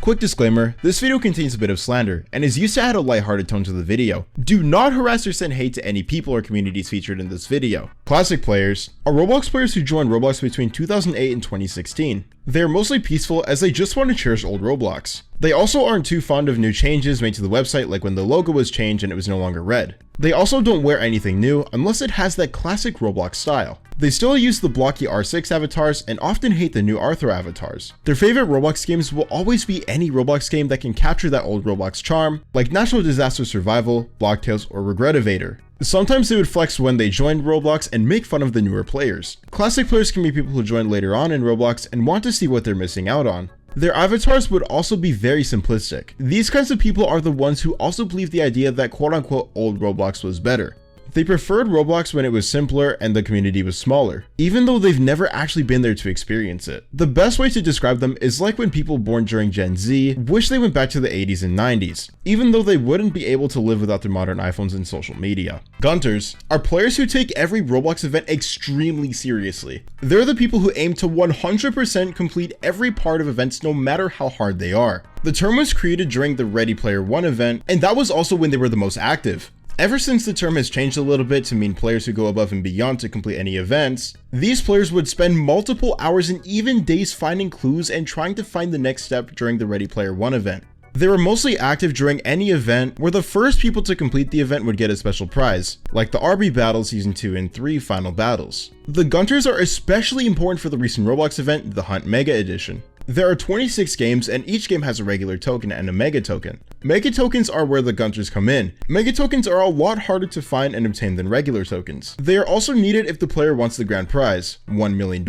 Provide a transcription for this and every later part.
Quick disclaimer, this video contains a bit of slander and is used to add a lighthearted tone to the video. Do not harass or send hate to any people or communities featured in this video. Classic players are Roblox players who joined Roblox between 2008 and 2016. They are mostly peaceful as they just want to cherish old Roblox. They also aren't too fond of new changes made to the website, like when the logo was changed and it was no longer red. They also don't wear anything new unless it has that classic Roblox style. They still use the blocky R6 avatars and often hate the new Arthur avatars. Their favorite Roblox games will always be any Roblox game that can capture that old Roblox charm, like Natural Disaster Survival, Block Tales, or Regret Evader. Sometimes they would flex when they joined Roblox and make fun of the newer players. Classic players can be people who joined later on in Roblox and want to see what they're missing out on. Their avatars would also be very simplistic. These kinds of people are the ones who also believe the idea that quote-unquote old Roblox was better. They preferred Roblox when it was simpler and the community was smaller, even though they've never actually been there to experience it. The best way to describe them is like when people born during Gen Z wish they went back to the 80s and 90s, even though they wouldn't be able to live without their modern iPhones and social media. Gunters are players who take every Roblox event extremely seriously. They're the people who aim to 100% complete every part of events no matter how hard they are. The term was created during the Ready Player One event, and that was also when they were the most active. Ever since the term has changed a little bit to mean players who go above and beyond to complete any events, these players would spend multiple hours and even days finding clues and trying to find the next step during the Ready Player One event. They were mostly active during any event where the first people to complete the event would get a special prize, like the RB Battle Season 2 and 3 Final Battles. The Gunters are especially important for the recent Roblox event, the Hunt Mega Edition. There are 26 games and each game has a regular token and a mega token. Mega tokens are where the Gunters come in. Mega tokens are a lot harder to find and obtain than regular tokens. They are also needed if the player wants the grand prize, $1 million.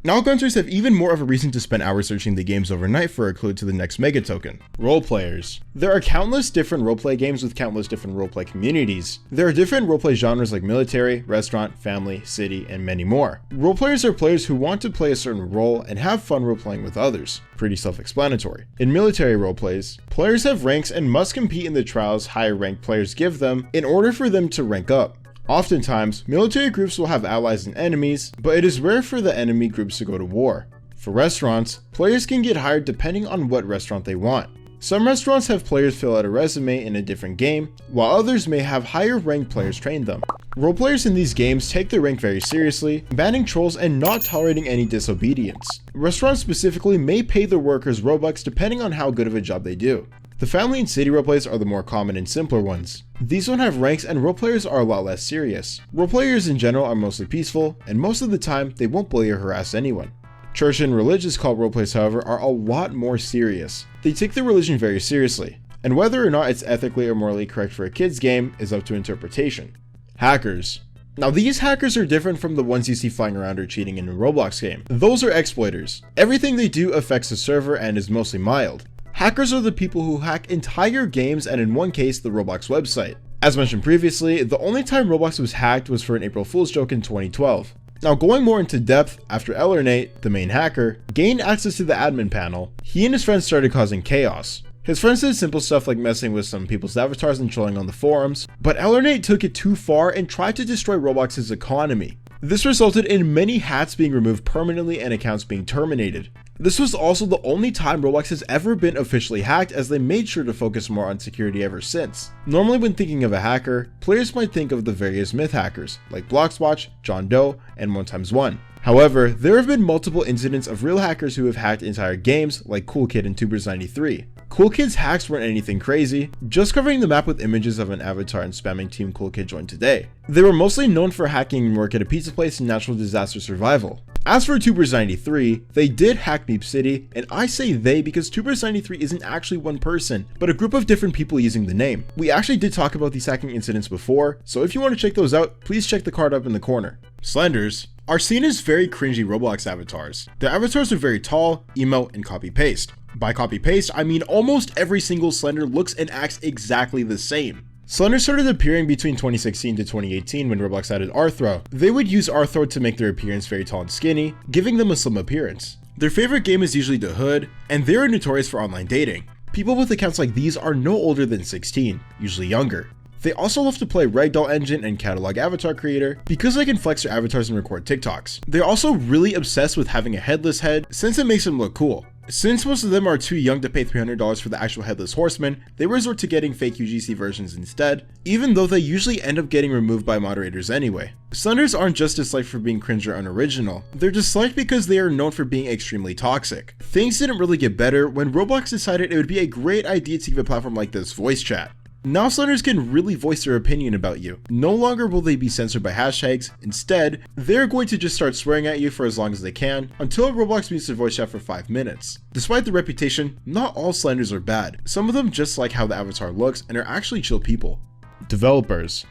Now Gunters have even more of a reason to spend hours searching the games overnight for a clue to the next mega token. Roleplayers. There are countless different roleplay games with countless different roleplay communities. There are different roleplay genres like military, restaurant, family, city, and many more. Roleplayers are players who want to play a certain role and have fun roleplaying with others. Pretty self-explanatory. In military roleplays, players have ranks and must compete in the trials higher ranked players give them in order for them to rank up. Oftentimes, military groups will have allies and enemies, but it is rare for the enemy groups to go to war. For restaurants, players can get hired depending on what restaurant they want. Some restaurants have players fill out a resume in a different game, while others may have higher ranked players train them. Roleplayers in these games take their rank very seriously, banning trolls and not tolerating any disobedience. Restaurants specifically may pay their workers Robux depending on how good of a job they do. The family and city roleplays are the more common and simpler ones. These don't have ranks and roleplayers are a lot less serious. Roleplayers in general are mostly peaceful, and most of the time they won't bully or harass anyone. Church and religious cult roleplays, however, are a lot more serious. They take their religion very seriously, and whether or not it's ethically or morally correct for a kid's game is up to interpretation. Hackers. Now these hackers are different from the ones you see flying around or cheating in a Roblox game. Those are exploiters. Everything they do affects the server and is mostly mild. Hackers are the people who hack entire games and in one case the Roblox website. As mentioned previously, the only time Roblox was hacked was for an April Fool's joke in 2012. Now going more into depth, after Elernate, the main hacker, gained access to the admin panel, he and his friends started causing chaos. His friends did simple stuff like messing with some people's avatars and trolling on the forums, but Elernate took it too far and tried to destroy Roblox's economy. This resulted in many hats being removed permanently and accounts being terminated. This was also the only time Roblox has ever been officially hacked, as they made sure to focus more on security ever since. Normally when thinking of a hacker, players might think of the various myth hackers, like Blox, John Doe, and 1x1. However, there have been multiple incidents of real hackers who have hacked entire games, like Cool Kid and Tubers93. Cool Kid's hacks weren't anything crazy, just covering the map with images of an avatar and spamming Team Cool Kid join today. They were mostly known for hacking and work at a pizza place in Natural Disaster Survival. As for Tubers93, they did hack Meep City, and I say they because Tubers93 isn't actually one person, but a group of different people using the name. We actually did talk about these hacking incidents before, so if you want to check those out, please check the card up in the corner. Slenders are seen as very cringy Roblox avatars. Their avatars are very tall, emo, and copy-paste. By copy-paste, I mean almost every single Slender looks and acts exactly the same. Slenders started appearing between 2016 to 2018 when Roblox added Arthro. They would use Arthro to make their appearance very tall and skinny, giving them a slim appearance. Their favorite game is usually The Hood, and they are notorious for online dating. People with accounts like these are no older than 16, usually younger. They also love to play Ragdoll Engine and Catalog Avatar Creator because they can flex their avatars and record TikToks. They're also really obsessed with having a headless head since it makes them look cool. Since most of them are too young to pay $300 for the actual Headless Horseman, they resort to getting fake UGC versions instead, even though they usually end up getting removed by moderators anyway. Slenders aren't just disliked for being cringe or unoriginal, they're disliked because they are known for being extremely toxic. Things didn't really get better when Roblox decided it would be a great idea to give a platform like this voice chat. Now Slenders can really voice their opinion about you. No longer will they be censored by hashtags, instead, they're going to just start swearing at you for as long as they can, until Roblox mutes their voice chat for 5 minutes. Despite the reputation, not all Slenders are bad. Some of them just like how the avatar looks and are actually chill people. Developers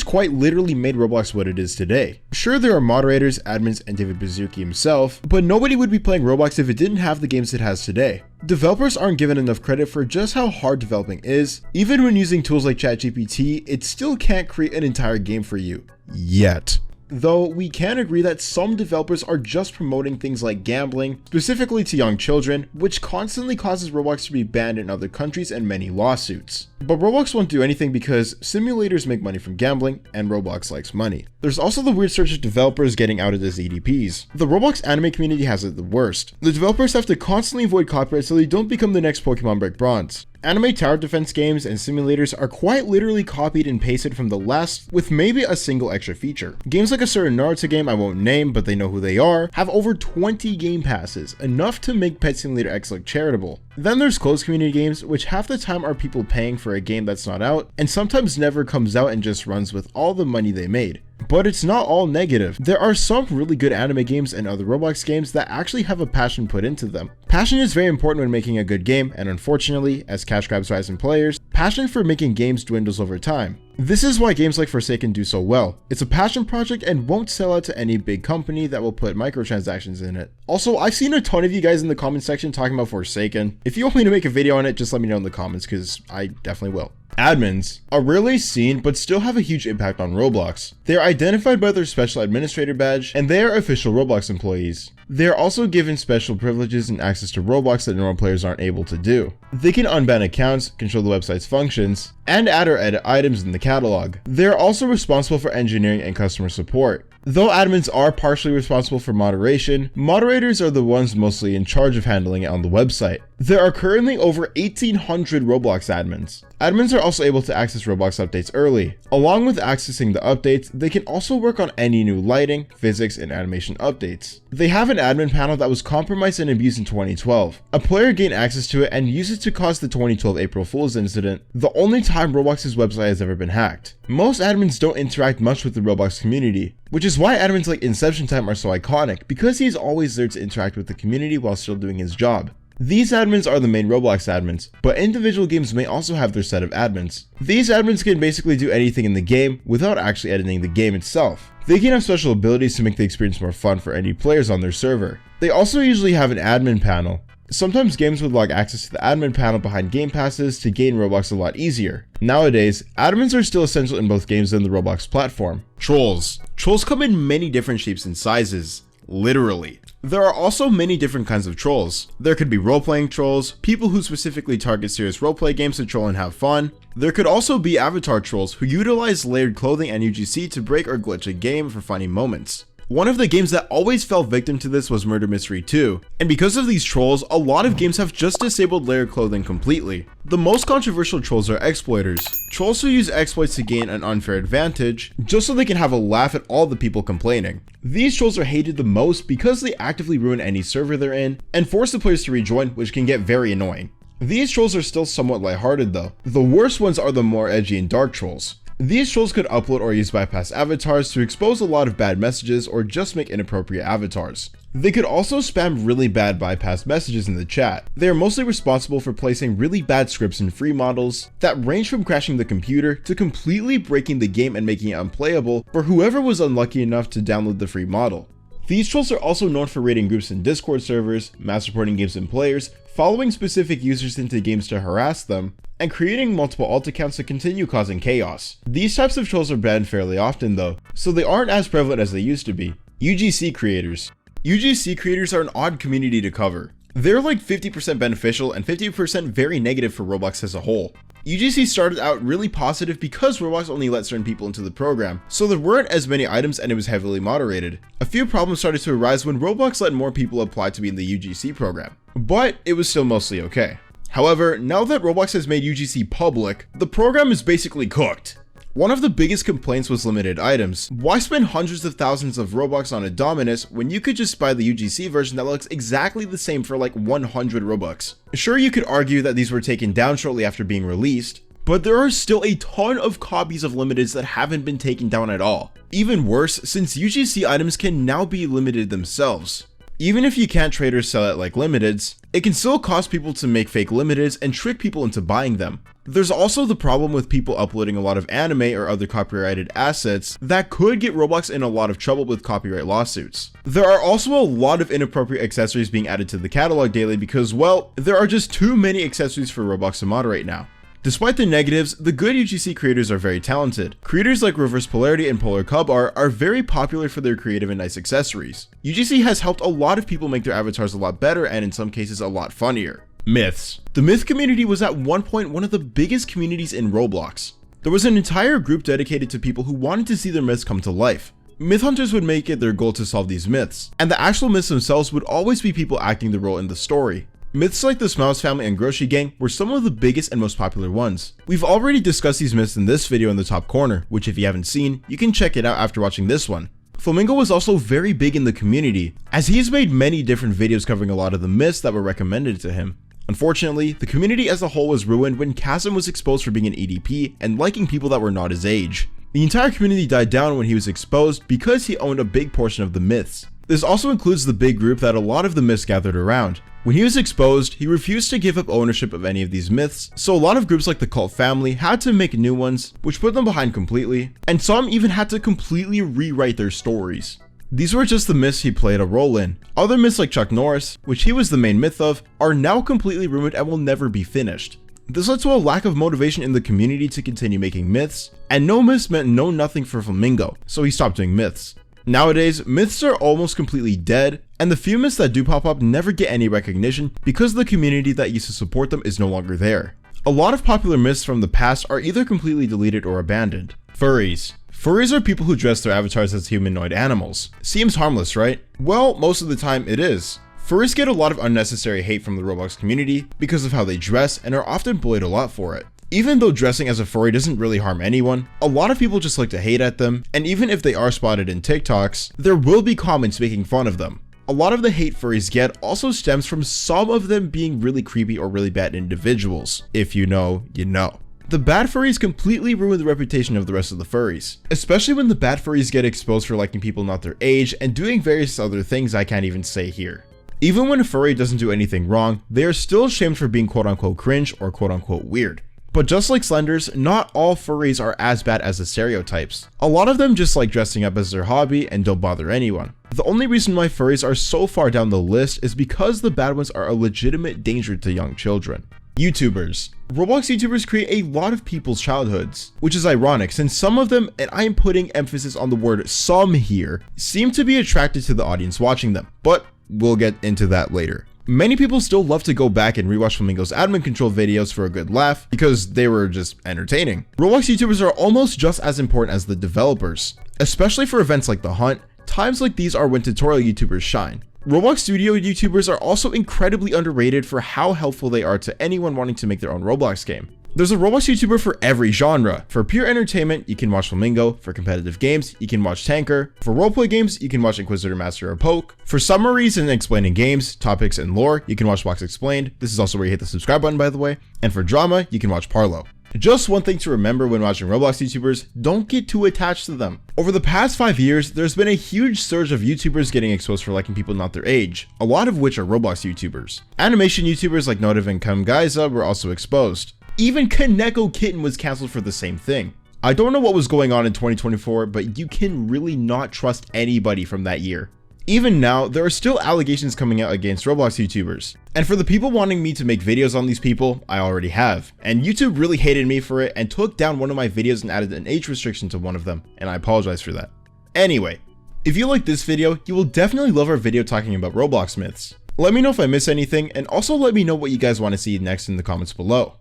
quite literally made Roblox what it is today. Sure, there are moderators, admins, and David Baszucki himself, but nobody would be playing Roblox if it didn't have the games it has today. Developers aren't given enough credit for just how hard developing is. Even when using tools like ChatGPT, it still can't create an entire game for you. Yet. Though we can agree that some developers are just promoting things like gambling, specifically to young children, which constantly causes Roblox to be banned in other countries and many lawsuits. But Roblox won't do anything because simulators make money from gambling, and Roblox likes money. There's also the weird surge of developers getting outed as EDPs. The Roblox anime community has it the worst. The developers have to constantly avoid copyright so they don't become the next Pokemon Break Bronze. Anime tower defense games and simulators are quite literally copied and pasted from the last with maybe a single extra feature. Games like a certain Naruto game I won't name, but they know who they are, have over 20 game passes, enough to make Pet Simulator X look charitable. Then there's closed community games, which half the time are people paying for a game that's not out, and sometimes never comes out and just runs with all the money they made. But it's not all negative. There are some really good anime games and other Roblox games that actually have a passion put into them. Passion is very important when making a good game, and unfortunately, as cash grabs rise in players, passion for making games dwindles over time. This is why games like Forsaken do so well. It's a passion project and won't sell out to any big company that will put microtransactions in it. Also, I've seen a ton of you guys in the comment section talking about Forsaken. If you want me to make a video on it, just let me know in the comments because I definitely will. Admins are rarely seen but still have a huge impact on Roblox. They are identified by their special administrator badge, and they are official Roblox employees. They are also given special privileges and access to Roblox that normal players aren't able to do. They can unban accounts, control the website's functions, and add or edit items in the catalog. They are also responsible for engineering and customer support. Though admins are partially responsible for moderation, moderators are the ones mostly in charge of handling it on the website. There are currently over 1,800 Roblox admins. Admins are also able to access Roblox updates early. Along with accessing the updates, they can also work on any new lighting, physics, and animation updates. They have an admin panel that was compromised and abused in 2012. A player gained access to it and used it to cause the 2012 April Fool's incident, the only time Roblox's website has ever been hacked. Most admins don't interact much with the Roblox community, which is why admins like Inception Time are so iconic, because he's always there to interact with the community while still doing his job. These admins are the main Roblox admins, but individual games may also have their set of admins. These admins can basically do anything in the game without actually editing the game itself. They can have special abilities to make the experience more fun for any players on their server. They also usually have an admin panel. Sometimes games would log access to the admin panel behind game passes to gain Roblox a lot easier. Nowadays, admins are still essential in both games and the Roblox platform. Trolls come in many different shapes and sizes. Literally. There are also many different kinds of trolls. There could be role-playing trolls, people who specifically target serious roleplay games to troll and have fun. There could also be avatar trolls who utilize layered clothing and UGC to break or glitch a game for funny moments. One of the games that always fell victim to this was Murder Mystery 2, and because of these trolls, a lot of games have just disabled layered clothing completely. The most controversial trolls are exploiters. Trolls who use exploits to gain an unfair advantage, just so they can have a laugh at all the people complaining. These trolls are hated the most because they actively ruin any server they're in, and force the players to rejoin, which can get very annoying. These trolls are still somewhat lighthearted though. The worst ones are the more edgy and dark trolls. These trolls could upload or use bypass avatars to expose a lot of bad messages or just make inappropriate avatars. They could also spam really bad bypass messages in the chat. They are mostly responsible for placing really bad scripts in free models that range from crashing the computer to completely breaking the game and making it unplayable for whoever was unlucky enough to download the free model. These trolls are also known for raiding groups in Discord servers, mass reporting games and players, following specific users into games to harass them, and creating multiple alt accounts to continue causing chaos. These types of trolls are banned fairly often though, so they aren't as prevalent as they used to be. UGC Creators. UGC Creators are an odd community to cover. They're like 50% beneficial and 50% very negative for Roblox as a whole. UGC started out really positive because Roblox only let certain people into the program, so there weren't as many items and it was heavily moderated. A few problems started to arise when Roblox let more people apply to be in the UGC program, but it was still mostly okay. However, now that Roblox has made UGC public, the program is basically cooked. One of the biggest complaints was limited items. Why spend hundreds of thousands of Robux on a Dominus when you could just buy the UGC version that looks exactly the same for like 100 Robux? Sure, you could argue that these were taken down shortly after being released, but there are still a ton of copies of limiteds that haven't been taken down at all. Even worse, since UGC items can now be limited themselves. Even if you can't trade or sell it like limiteds, it can still cause people to make fake limiteds and trick people into buying them. There's also the problem with people uploading a lot of anime or other copyrighted assets that could get Roblox in a lot of trouble with copyright lawsuits. There are also a lot of inappropriate accessories being added to the catalog daily because, well, there are just too many accessories for Roblox to moderate now. Despite the negatives, the good UGC creators are very talented. Creators like Reverse Polarity and Polar Cub are very popular for their creative and nice accessories. UGC has helped a lot of people make their avatars a lot better and in some cases a lot funnier. Myths. The myth community was at one point one of the biggest communities in Roblox. There was an entire group dedicated to people who wanted to see their myths come to life. Myth hunters would make it their goal to solve these myths, and the actual myths themselves would always be people acting the role in the story. Myths like the Smiles family and Grocery Gang were some of the biggest and most popular ones. We've already discussed these myths in this video in the top corner, which if you haven't seen, you can check it out after watching this one. Flamingo was also very big in the community, as he has made many different videos covering a lot of the myths that were recommended to him. Unfortunately, the community as a whole was ruined when Chasm was exposed for being an EDP and liking people that were not his age. The entire community died down when he was exposed because he owned a big portion of the myths. This also includes the big group that a lot of the myths gathered around. When he was exposed, he refused to give up ownership of any of these myths, so a lot of groups like the Cult Family had to make new ones, which put them behind completely, and some even had to completely rewrite their stories. These were just the myths he played a role in. Other myths like Chuck Norris, which he was the main myth of, are now completely ruined and will never be finished. This led to a lack of motivation in the community to continue making myths, and no myths meant no nothing for Flamingo, so he stopped doing myths. Nowadays, myths are almost completely dead, and the few myths that do pop up never get any recognition because the community that used to support them is no longer there. A lot of popular myths from the past are either completely deleted or abandoned. Furries. Furries are people who dress their avatars as humanoid animals. Seems harmless, right? Well, most of the time it is. Furries get a lot of unnecessary hate from the Roblox community because of how they dress and are often bullied a lot for it. Even though dressing as a furry doesn't really harm anyone, a lot of people just like to hate at them, and even if they are spotted in TikToks, there will be comments making fun of them. A lot of the hate furries get also stems from some of them being really creepy or really bad individuals. If you know, you know. The bad furries completely ruin the reputation of the rest of the furries, especially when the bad furries get exposed for liking people not their age and doing various other things I can't even say here. Even when a furry doesn't do anything wrong, they are still shamed for being quote unquote cringe or quote unquote weird. But just like Slenders, not all furries are as bad as the stereotypes. A lot of them just like dressing up as their hobby and don't bother anyone. The only reason why furries are so far down the list is because the bad ones are a legitimate danger to young children. YouTubers. Roblox YouTubers create a lot of people's childhoods, which is ironic since some of them, and I am putting emphasis on the word some here, seem to be attracted to the audience watching them, but we'll get into that later. Many people still love to go back and rewatch Flamingo's admin control videos for a good laugh because they were just entertaining. Roblox YouTubers are almost just as important as the developers, especially for events like The Hunt. Times like these are when tutorial YouTubers shine. Roblox Studio YouTubers are also incredibly underrated for how helpful they are to anyone wanting to make their own Roblox game. There's a Roblox YouTuber for every genre. For pure entertainment, you can watch Flamingo. For competitive games, you can watch Tanker. For roleplay games, you can watch Inquisitor Master or Poke. For summaries and explaining games, topics, and lore, you can watch Blox Explained. This is also where you hit the subscribe button, by the way. And for drama, you can watch Parlo. Just one thing to remember when watching Roblox YouTubers, don't get too attached to them. Over the past 5 years, there's been a huge surge of YouTubers getting exposed for liking people not their age, a lot of which are Roblox YouTubers. Animation YouTubers like Notiv and Kamgaiza were also exposed. Even Kaneko Kitten was cancelled for the same thing. I don't know what was going on in 2024, but you can really not trust anybody from that year. Even now, there are still allegations coming out against Roblox YouTubers. And for the people wanting me to make videos on these people, I already have. And YouTube really hated me for it and took down one of my videos and added an age restriction to one of them, and I apologize for that. Anyway, if you like this video, you will definitely love our video talking about Roblox myths. Let me know if I miss anything, and also let me know what you guys want to see next in the comments below.